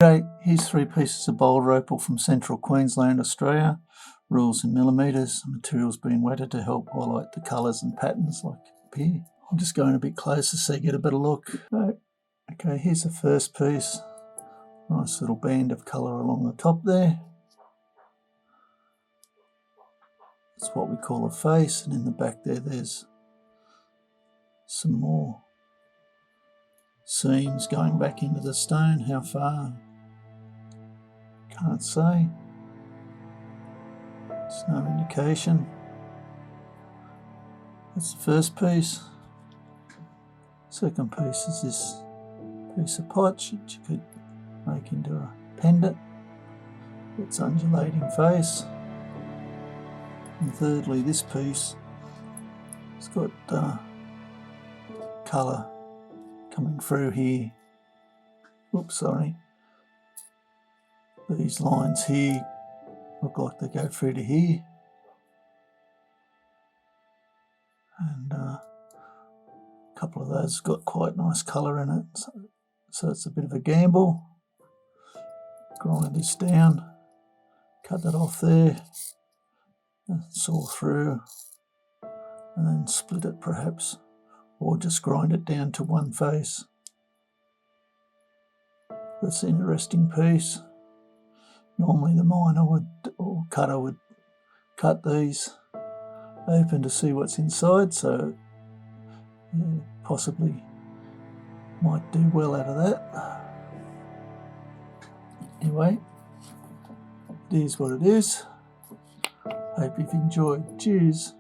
Okay, here's 3 pieces of Boulder Opal from central Queensland, Australia. Rules in millimetres. Material's been wetted to help highlight the colours and patterns like up here. I'm just going a bit closer so you get a better look. Okay, here's the first piece. Nice little band of colour along the top there. That's what we call a face, and in the back there's some more seams going back into the stone. How far? Can't say. There's no indication. That's the first piece. Second piece is this piece of potch that you could make into a pendant. Its undulating face. And thirdly, this piece, it's got colour coming through here. Oops, sorry. These lines here look like they go through to here. And a couple of those got quite nice colour in it. So it's a bit of a gamble. Grind this down, cut that off there, and saw through, and then split it perhaps, or just grind it down to one face. That's an interesting piece. Normally the miner or cutter would cut these open to see what's inside, so yeah, possibly might do well out of that. Anyway, it is what it is. Hope you've enjoyed. Cheers.